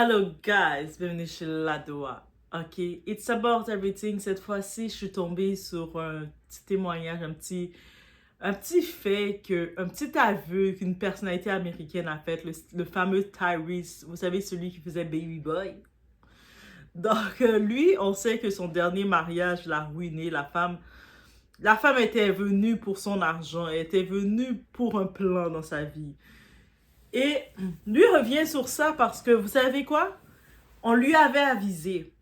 Hello guys, bienvenue chez Ladoa. Ok, it's about everything. Cette fois-ci, je suis tombée sur un petit témoignage, un petit fait, un petit aveu qu'une personnalité américaine a fait, le fameux Tyrese, vous savez, celui qui faisait Baby Boy. Donc, lui, on sait que son dernier mariage l'a ruiné. La femme était venue pour son argent, elle était venue pour un plan dans sa vie. Et lui revient sur ça parce que, vous savez quoi? On lui avait avisé.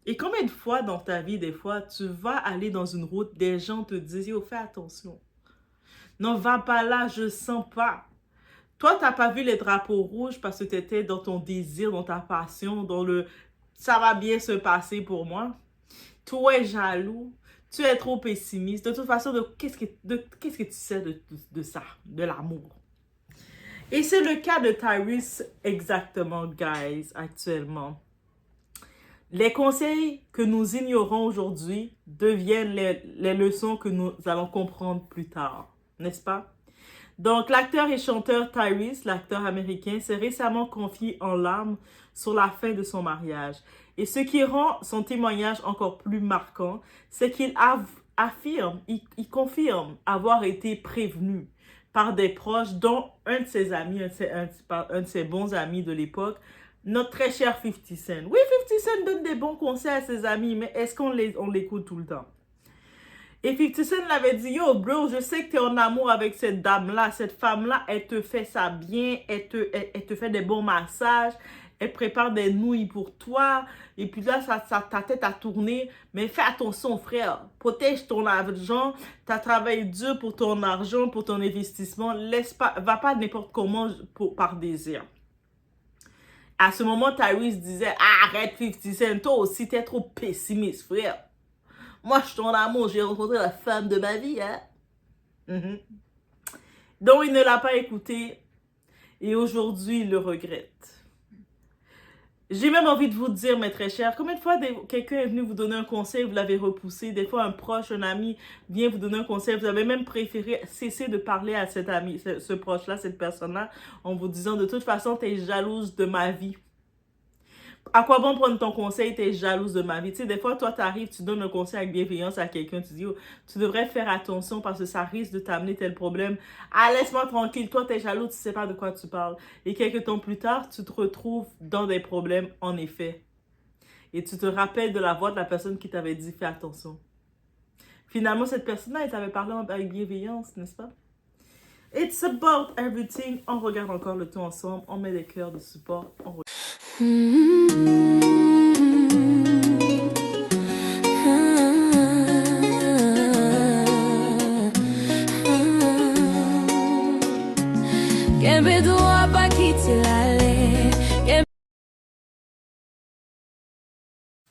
Et combien de fois dans ta vie, des fois, tu vas aller dans une route, des gens te disent, oh, fais attention. Non, va pas là, je sens pas. Toi, t'as pas vu les drapeaux rouges parce que tu étais dans ton désir, dans ta passion, dans le ça va bien se passer pour moi. Tu es jaloux, tu es trop pessimiste. De toute façon, qu'est-ce que tu sais de ça, de l'amour? Et c'est le cas de Tyrese exactement, guys, actuellement. Les conseils que nous ignorons aujourd'hui deviennent les leçons que nous allons comprendre plus tard, n'est-ce pas? Donc, l'acteur et chanteur Tyrese, l'acteur américain, s'est récemment confié en larmes sur la fin de son mariage. Et ce qui rend son témoignage encore plus marquant, c'est qu'il affirme, il confirme avoir été prévenu par des proches, dont un de ses amis, un de ses bons amis de l'époque, notre très cher 50 Cent. Oui, 50 Cent donne des bons conseils à ses amis, mais est-ce qu'on l'écoute tout le temps? Et 50 Cent l'avait dit, yo bro, je sais que tu es en amour avec cette dame-là, cette femme-là, elle te fait ça bien, elle te fait des bons massages, elle prépare des nouilles pour toi, et puis là, ta tête a tourné, mais fais attention frère, protège ton argent, tu as travaillé dur pour ton argent, pour ton investissement, va pas n'importe comment par désir. À ce moment, Tyrese disait, arrête 50 Cent, toi aussi t'es trop pessimiste frère. Moi, je suis en amour, j'ai rencontré la femme de ma vie, hein. Donc, il ne l'a pas écouté et aujourd'hui, il le regrette. J'ai même envie de vous dire, mes très chers, combien de fois quelqu'un est venu vous donner un conseil, vous l'avez repoussé, des fois un proche, un ami vient vous donner un conseil, vous avez même préféré cesser de parler à cet ami, ce proche-là, cette personne-là, en vous disant, de toute façon, tu es jalouse de ma vie. À quoi bon prendre ton conseil, t'es jalouse de ma vie? Tu sais, des fois, toi, t'arrives, tu donnes un conseil avec bienveillance à quelqu'un, tu dis, oh, tu devrais faire attention parce que ça risque de t'amener tel problème. Ah, laisse-moi tranquille, toi, t'es jaloux, tu sais pas de quoi tu parles. Et quelques temps plus tard, tu te retrouves dans des problèmes, en effet. Et tu te rappelles de la voix de la personne qui t'avait dit, fais attention. Finalement, cette personne-là, elle t'avait parlé avec bienveillance, n'est-ce pas? It's about everything. On regarde encore le tout ensemble, on met des cœurs de support, on regarde.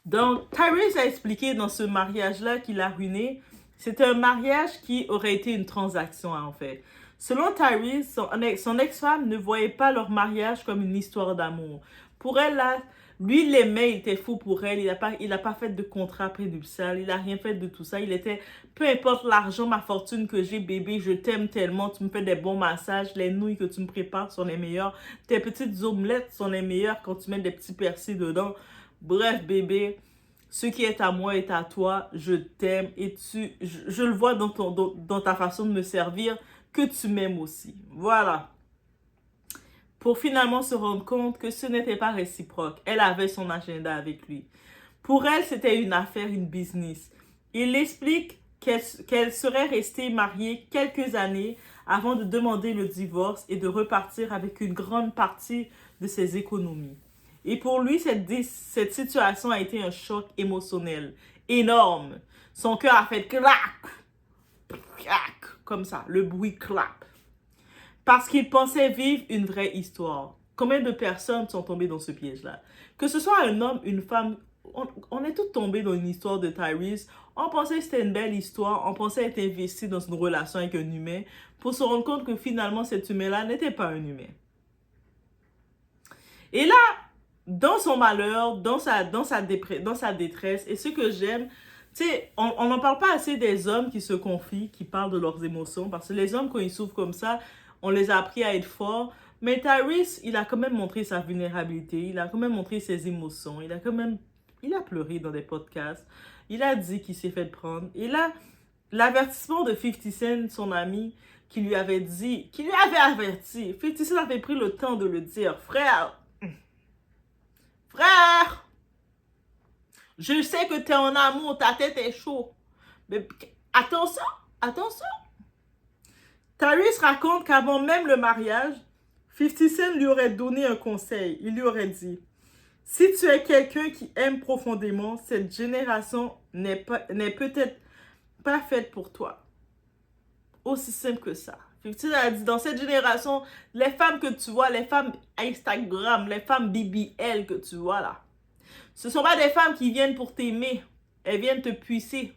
Donc, Tyrese a expliqué dans ce mariage-là qu'il a ruiné, c'était un mariage qui aurait été une transaction en fait. Selon Tyrese, son ex-femme ne voyait pas leur mariage comme une histoire d'amour. Pour elle, là, lui, il l'aimait, il était fou pour elle, il n'a pas fait de contrat prénuptial, il n'a rien fait de tout ça. Il était, peu importe l'argent, ma fortune que j'ai, bébé, je t'aime tellement, tu me fais des bons massages, les nouilles que tu me prépares sont les meilleures, tes petites omelettes sont les meilleures quand tu mets des petits persils dedans. Bref, bébé, ce qui est à moi est à toi, je t'aime et je le vois dans ta façon de me servir que tu m'aimes aussi. Voilà. Pour finalement se rendre compte que ce n'était pas réciproque. Elle avait son agenda avec lui. Pour elle, c'était une affaire, une business. Il explique qu'elle serait restée mariée quelques années avant de demander le divorce et de repartir avec une grande partie de ses économies. Et pour lui, cette situation a été un choc émotionnel énorme. Son cœur a fait clac, clac, comme ça, le bruit clap. Parce qu'il pensait vivre une vraie histoire. Combien de personnes sont tombées dans ce piège-là? Que ce soit un homme, une femme, on est tous tombés dans une histoire de Tyrese. On pensait que c'était une belle histoire, on pensait être investi dans une relation avec un humain pour se rendre compte que finalement cet humain-là n'était pas un humain. Et là, dans son malheur, dans sa détresse, et ce que j'aime, tu sais, on n'en parle pas assez des hommes qui se confient, qui parlent de leurs émotions, parce que les hommes, quand ils souffrent comme ça, on les a appris à être forts, Mais Tyrese, il a quand même montré sa vulnérabilité, il a quand même montré ses émotions, il a pleuré dans des podcasts, il a dit qu'il s'est fait prendre. Et là, l'avertissement de 50 Cent, son ami, qui lui avait averti. 50 Cent avait pris le temps de le dire. Frère, je sais que t'es en amour, ta tête est chaude. Mais attention, attention. Tyrese raconte qu'avant même le mariage, 50 Cent lui aurait donné un conseil. Il lui aurait dit, si tu es quelqu'un qui aime profondément, cette génération n'est peut-être pas faite pour toi. Aussi simple que ça. 50 Cent a dit, dans cette génération, les femmes que tu vois, les femmes Instagram, les femmes BBL que tu vois là, ce ne sont pas des femmes qui viennent pour t'aimer. Elles viennent te puiser.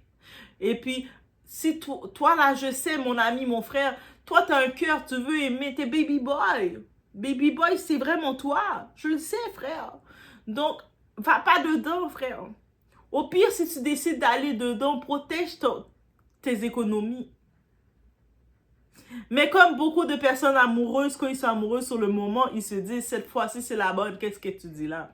Et puis, si toi là, je sais, mon ami, mon frère, toi, tu as un cœur, tu veux aimer tes baby boy. Baby boy, c'est vraiment toi. Je le sais, frère. Donc, va pas dedans, frère. Au pire, si tu décides d'aller dedans, protège tes économies. Mais comme beaucoup de personnes amoureuses, quand ils sont amoureux sur le moment, ils se disent, cette fois-ci, c'est la bonne, qu'est-ce que tu dis là?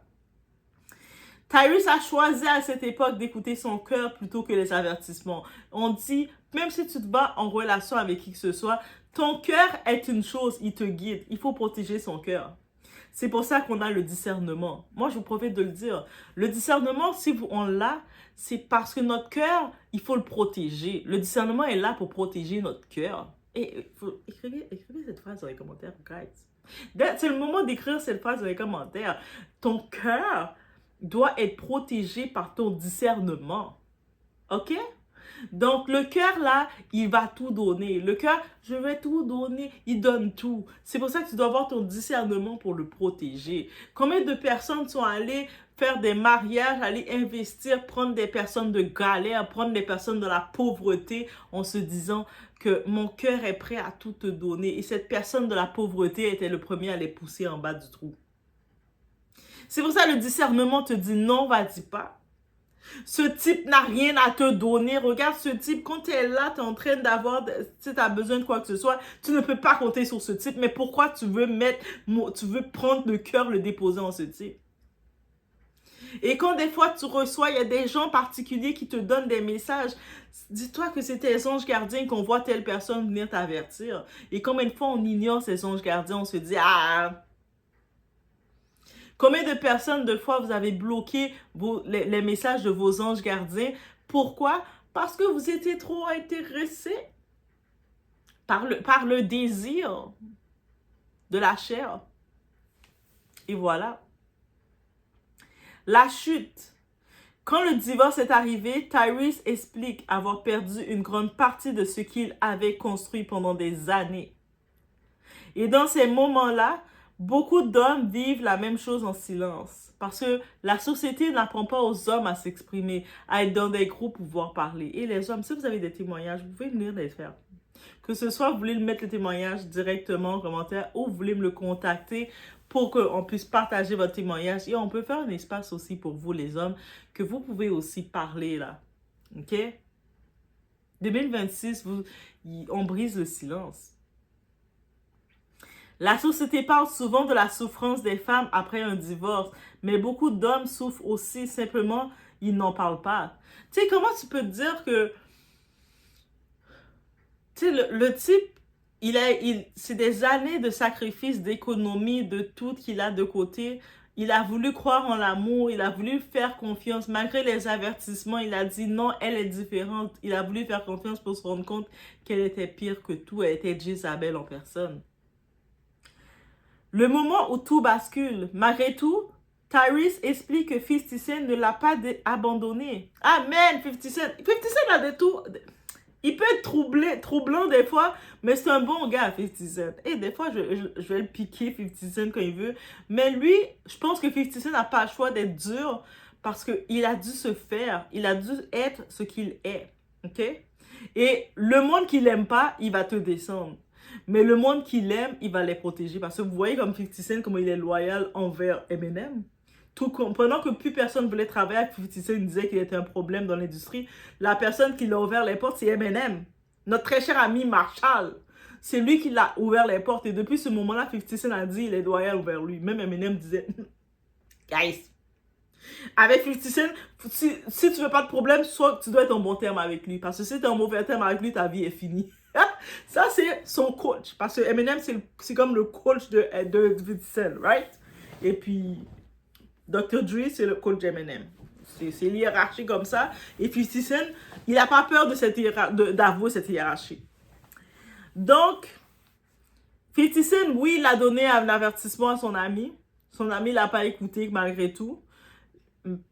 Tyrese a choisi à cette époque d'écouter son cœur plutôt que les avertissements. On dit, même si tu te bats en relation avec qui que ce soit, ton cœur est une chose, il te guide. Il faut protéger son cœur. C'est pour ça qu'on a le discernement. Moi, je vous profite de le dire. Le discernement, si on l'a, c'est parce que notre cœur, il faut le protéger. Le discernement est là pour protéger notre cœur. Et écrivez cette phrase dans les commentaires, guys. C'est le moment d'écrire cette phrase dans les commentaires. Ton cœur doit être protégé par ton discernement. OK? Donc, le cœur, là, il va tout donner. Le cœur, je vais tout donner, il donne tout. C'est pour ça que tu dois avoir ton discernement pour le protéger. Combien de personnes sont allées faire des mariages, aller investir, prendre des personnes de galère, prendre des personnes de la pauvreté en se disant que mon cœur est prêt à tout te donner. Et cette personne de la pauvreté était le premier à les pousser en bas du trou. C'est pour ça que le discernement te dit non, vas-y pas. Ce type n'a rien à te donner. Regarde ce type, quand tu es là, tu es en train d'avoir, si tu as besoin de quoi que ce soit, tu ne peux pas compter sur ce type. Mais pourquoi tu veux prendre le cœur, le déposer en ce type? Et quand des fois tu reçois, il y a des gens particuliers qui te donnent des messages. Dis-toi que c'est tes anges gardiens qu'on voit telle personne venir t'avertir. Et combien de fois on ignore ces anges gardiens, on se dit, ah... Combien de personnes, de fois, vous avez bloqué les messages de vos anges gardiens? Pourquoi? Parce que vous étiez trop intéressé par le désir de la chair. Et voilà. La chute. Quand le divorce est arrivé, Tyrese explique avoir perdu une grande partie de ce qu'il avait construit pendant des années. Et dans ces moments-là, beaucoup d'hommes vivent la même chose en silence parce que la société n'apprend pas aux hommes à s'exprimer, à être dans des groupes, pouvoir parler. Et les hommes, si vous avez des témoignages, vous pouvez venir les faire. Que ce soit, vous voulez mettre le témoignage directement en commentaire ou vous voulez me le contacter pour qu'on puisse partager votre témoignage. Et on peut faire un espace aussi pour vous, les hommes, que vous pouvez aussi parler là. OK? 2026, on brise le silence. La société parle souvent de la souffrance des femmes après un divorce, mais beaucoup d'hommes souffrent aussi, simplement, ils n'en parlent pas. Tu sais, comment tu peux te dire que, tu sais, le type, c'est des années de sacrifice, d'économie, de tout qu'il a de côté. Il a voulu croire en l'amour, il a voulu faire confiance, malgré les avertissements, il a dit non, elle est différente. Il a voulu faire confiance pour se rendre compte qu'elle était pire que tout, elle était Jezabel en personne. Le moment où tout bascule, malgré tout, Tyrese explique que 50 Cent ne l'a pas abandonné. Amen, 50 Cent. 50 Cent a des tours. Il peut être troublant des fois, mais c'est un bon gars, 50 Cent. Et des fois, je vais le piquer, 50 Cent, quand il veut. Mais lui, je pense que 50 Cent n'a pas le choix d'être dur parce qu'il a dû se faire. Il a dû être ce qu'il est. OK? Et le monde qu'il n'aime pas, il va te descendre. Mais le monde qu'il aime, il va les protéger. Parce que vous voyez comme 50 Cent, comment il est loyal envers Eminem. Pendant que plus personne voulait travailler avec 50 Cent, il disait qu'il était un problème dans l'industrie. La personne qui l'a ouvert les portes, c'est Eminem. Notre très cher ami Marshall. C'est lui qui l'a ouvert les portes. Et depuis ce moment-là, 50 Cent a dit, il est loyal envers lui. Même Eminem disait, guys, avec 50 Cent, si tu veux pas de problème, soit tu dois être en bon terme avec lui. Parce que si tu es en mauvais terme avec lui, ta vie est finie. Ça, c'est son coach. Parce que Eminem, c'est comme le coach de 50 Cent, right? Et puis, Dr. Dre, c'est le coach d'Eminem. C'est l'hiérarchie comme ça. Et 50 Cent, il n'a pas peur d'avouer cette hiérarchie. Donc, 50 Cent, oui, il a donné un avertissement à son ami. Son ami ne l'a pas écouté malgré tout.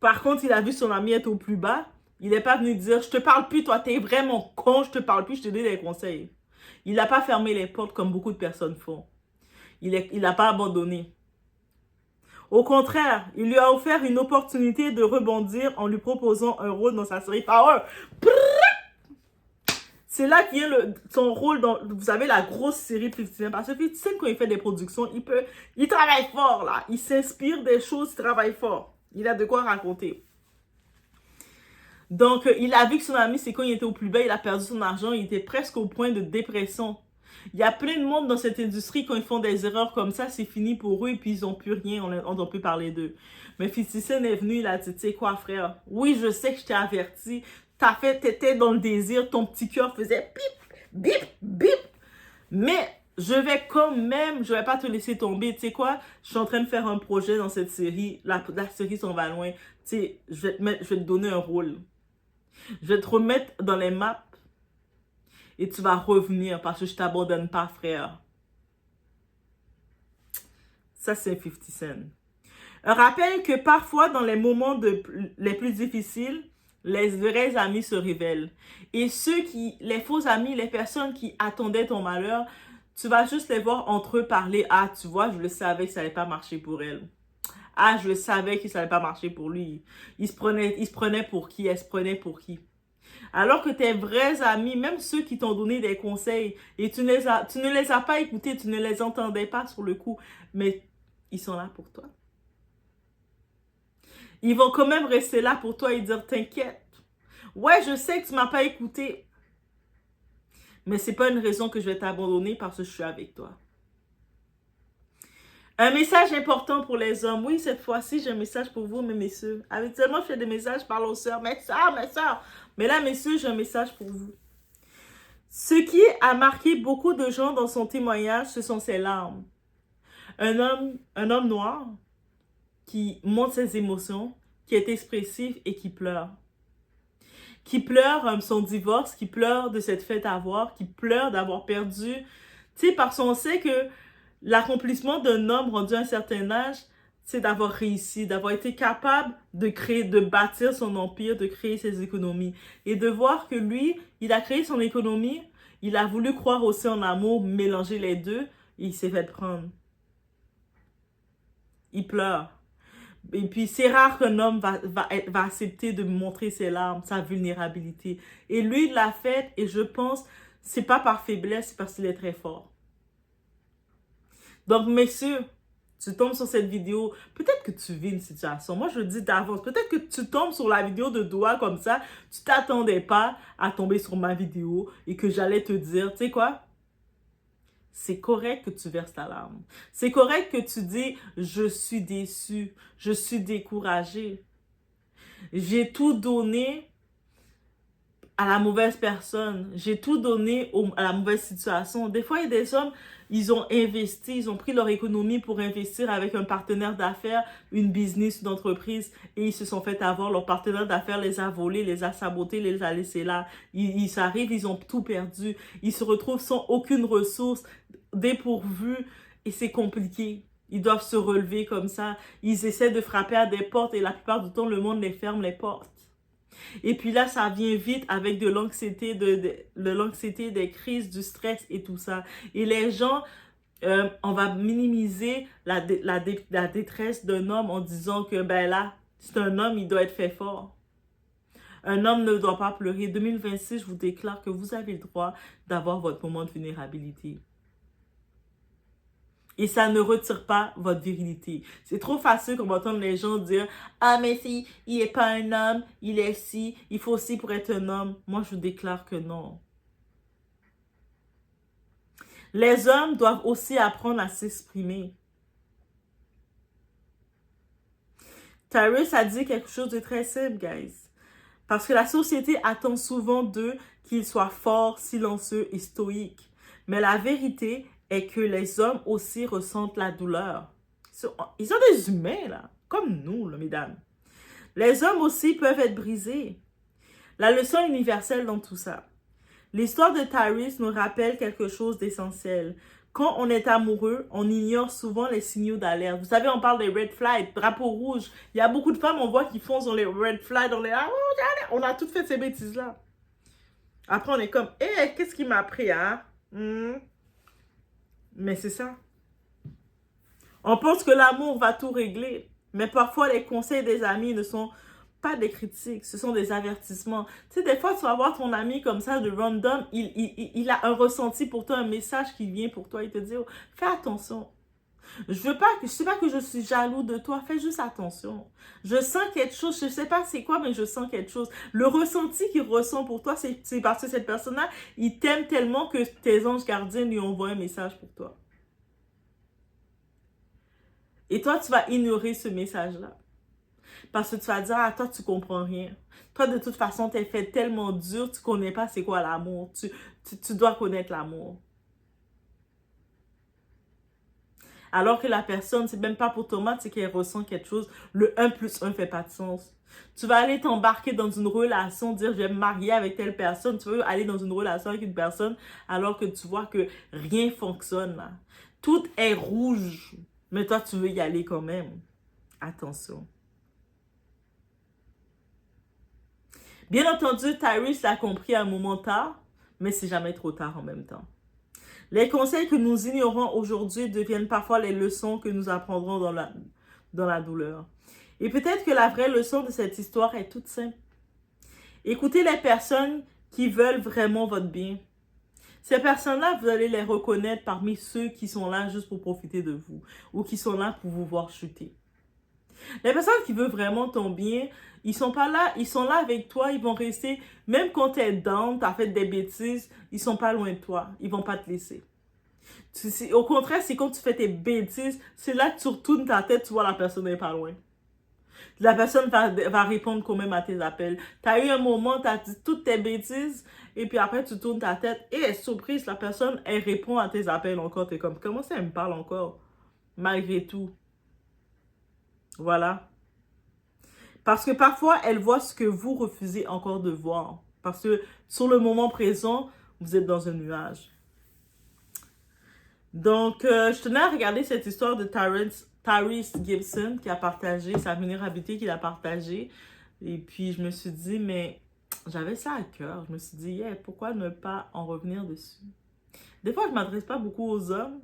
Par contre, il a vu son ami être au plus bas. Il n'est pas venu dire, je te parle plus, toi, t'es vraiment con, je te parle plus, je te donne des conseils. Il n'a pas fermé les portes comme beaucoup de personnes font. Il n'a pas abandonné. Au contraire, il lui a offert une opportunité de rebondir en lui proposant un rôle dans sa série Power. C'est là qu'il y a son rôle dans, vous savez, la grosse série 50 Cent. Parce que 50 Cent, quand il fait des productions, il travaille fort, là. Il s'inspire des choses, il travaille fort. Il a de quoi raconter. Donc, il a vu que son ami, c'est quand il était au plus bas, il a perdu son argent, il était presque au point de dépression. Il y a plein de monde dans cette industrie, quand ils font des erreurs comme ça, c'est fini pour eux, et puis ils n'ont plus rien, on n'entend plus parler d'eux. Mais 50 Cent est venu, il a dit, tu sais quoi, frère, oui, je sais que je t'ai averti, t'étais dans le désir, ton petit cœur faisait bip, bip, bip, mais je vais pas te laisser tomber, tu sais quoi, je suis en train de faire un projet dans cette série, la série s'en va loin, tu sais, je vais te donner un rôle. Je vais te remettre dans les maps et tu vas revenir parce que je t'abandonne pas, frère. Ça, c'est 50 Cent. Rappelle que parfois, dans les moments les plus difficiles, les vrais amis se révèlent. Et les faux amis, les personnes qui attendaient ton malheur, tu vas juste les voir entre eux parler. Ah, tu vois, je le savais que ça n'allait pas marcher pour elle. Ah, je le savais que ça n'allait pas marcher pour lui. Il se prenait pour qui? Elle se prenait pour qui? Alors que tes vrais amis, même ceux qui t'ont donné des conseils, et tu ne les as pas écoutés, tu ne les entendais pas sur le coup, mais ils sont là pour toi. Ils vont quand même rester là pour toi et dire, t'inquiète. Ouais, je sais que tu m'as pas écouté, mais c'est pas une raison que je vais t'abandonner parce que je suis avec toi. Un message important pour les hommes. Oui, cette fois-ci, j'ai un message pour vous, mes messieurs. Habituellement, je fais des messages par aux sœurs. Mes sœurs. Mais là, messieurs, j'ai un message pour vous. Ce qui a marqué beaucoup de gens dans son témoignage, ce sont ses larmes. Un homme noir qui montre ses émotions, qui est expressif et qui pleure. Qui pleure son divorce, qui pleure de cette fête à avoir, qui pleure d'avoir perdu. Tu sais, parce qu'on sait que l'accomplissement d'un homme rendu à un certain âge, c'est d'avoir réussi, d'avoir été capable de créer, de bâtir son empire, de créer ses économies. Et de voir que lui, il a créé son économie, il a voulu croire aussi en amour, mélanger les deux, et il s'est fait prendre. Il pleure. Et puis, c'est rare qu'un homme va accepter de montrer ses larmes, sa vulnérabilité. Et lui, il l'a fait, et je pense, c'est pas par faiblesse, c'est parce qu'il est très fort. Donc, messieurs, tu tombes sur cette vidéo, peut-être que tu vis une situation. Moi, je le dis d'avance, peut-être que tu tombes sur la vidéo de Doua comme ça, tu t'attendais pas à tomber sur ma vidéo et que j'allais te dire, tu sais quoi? C'est correct que tu verses ta larme. C'est correct que tu dis, je suis déçu, je suis découragé. J'ai tout donné à la mauvaise personne. J'ai tout donné à la mauvaise situation. Des fois, il y a des hommes, ils ont investi, ils ont pris leur économie pour investir avec un partenaire d'affaires, une business, une entreprise, et ils se sont fait avoir. Leur partenaire d'affaires les a volés, les a sabotés, les a laissés là. Ils arrivent, ils ont tout perdu. Ils se retrouvent sans aucune ressource, dépourvus, et c'est compliqué. Ils doivent se relever comme ça. Ils essaient de frapper à des portes, et la plupart du temps, le monde les ferme les portes. Et puis là, ça vient vite avec de l'anxiété, l'anxiété, des crises, du stress et tout ça. Et les gens, on va minimiser la détresse d'un homme en disant que, ben là, c'est un homme, il doit être fait fort. Un homme ne doit pas pleurer. 2026, je vous déclare que vous avez le droit d'avoir votre moment de vulnérabilité. Et ça ne retire pas votre virilité. C'est trop facile qu'on va entendre les gens dire « Ah, mais si, il n'est pas un homme, il est si, il faut si pour être un homme. » Moi, je vous déclare que non. Les hommes doivent aussi apprendre à s'exprimer. Tyrus a dit quelque chose de très simple, guys. Parce que la société attend souvent d'eux qu'ils soient forts, silencieux et stoïques. Mais la vérité est que les hommes aussi ressentent la douleur. Ils sont des humains, là. Comme nous, là, mesdames. Les hommes aussi peuvent être brisés. La leçon universelle dans tout ça. L'histoire de Tyrus nous rappelle quelque chose d'essentiel. Quand on est amoureux, on ignore souvent les signaux d'alerte. Vous savez, on parle des red flags, drapeau rouge. Il y a beaucoup de femmes, on voit qui foncent dans les red flags, dans les... On a toutes fait ces bêtises-là. Après, on est comme, qu'est-ce qui m'a pris, hein? Mais c'est ça. On pense que l'amour va tout régler. Mais parfois, les conseils des amis ne sont pas des critiques, ce sont des avertissements. Tu sais, des fois, tu vas voir ton ami comme ça, de random, il a un ressenti pour toi, un message qui vient pour toi. Il te dit, oh, fais attention. Je sais pas que je suis jaloux de toi, fais juste attention. Je sens quelque chose, je sais pas c'est quoi, mais je sens quelque chose. Le ressenti qu'il ressent pour toi, c'est parce que cette personne-là, il t'aime tellement que tes anges gardiens lui envoient un message pour toi. Et toi, tu vas ignorer ce message-là. Parce que tu vas dire, ah, toi, tu comprends rien. Toi, de toute façon, t'es fait tellement dur, tu connais pas c'est quoi l'amour. Tu dois connaître l'amour. Alors que la personne, c'est même pas pour Thomas, c'est qu'elle ressent quelque chose. Le 1 plus 1 fait pas de sens. Tu vas aller t'embarquer dans une relation, dire je vais me marier avec telle personne. Tu veux aller dans une relation avec une personne alors que tu vois que rien fonctionne là. Tout est rouge. Mais toi, tu veux y aller quand même. Attention. Bien entendu, Tyrus l'a compris à un moment tard, mais c'est jamais trop tard en même temps. Les conseils que nous ignorons aujourd'hui deviennent parfois les leçons que nous apprendrons dans la douleur. Et peut-être que la vraie leçon de cette histoire est toute simple. Écoutez les personnes qui veulent vraiment votre bien. Ces personnes-là, vous allez les reconnaître parmi ceux qui sont là juste pour profiter de vous ou qui sont là pour vous voir chuter. Les personnes qui veulent vraiment ton bien, ils sont pas là, ils sont là avec toi, ils vont rester, même quand tu es down, tu as fait des bêtises, ils sont pas loin de toi, ils vont pas te laisser. Au contraire, c'est quand tu fais tes bêtises, c'est là que tu retournes ta tête, tu vois la personne n'est pas loin. La personne va répondre quand même à tes appels. Tu as eu un moment, tu as dit toutes tes bêtises, et puis après tu tournes ta tête, et surprise, la personne, elle répond à tes appels encore. Tu es comme, comment ça, elle me parle encore? Malgré tout. Voilà. Parce que parfois, elle voit ce que vous refusez encore de voir. Parce que sur le moment présent, vous êtes dans un nuage. Donc, je tenais à regarder cette histoire de Tyrus Gibson qui a partagé, sa vulnérabilité qu'il a partagée. Et puis, je me suis dit, mais j'avais ça à cœur. Je me suis dit, pourquoi ne pas en revenir dessus? Des fois, je ne m'adresse pas beaucoup aux hommes.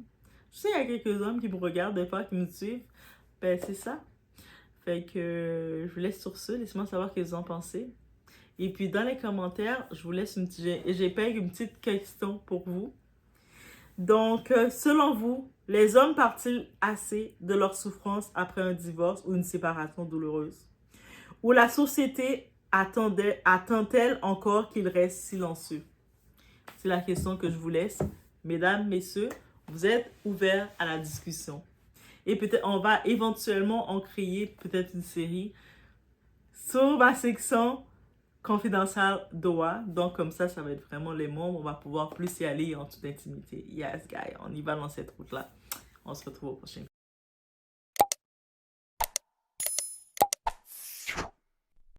Je sais, il y a quelques hommes qui me regardent, des fois, qui me suivent. Ben, c'est ça. Fait que je vous laisse sur ce. Laissez-moi savoir ce que vous en pensez. Et puis dans les commentaires, je vous laisse une petite question pour vous. Donc, selon vous, les hommes partent-ils assez de leur souffrance après un divorce ou une séparation douloureuse? Ou la société attend-elle encore qu'ils restent silencieux? C'est la question que je vous laisse. Mesdames, messieurs, vous êtes ouverts à la discussion. Et peut-être on va éventuellement en créer peut-être une série sur ma section confidentielle d'OA. Donc comme ça va être vraiment les membres. On va pouvoir plus y aller en toute intimité. Yes, guys, on y va dans cette route-là. On se retrouve au prochain.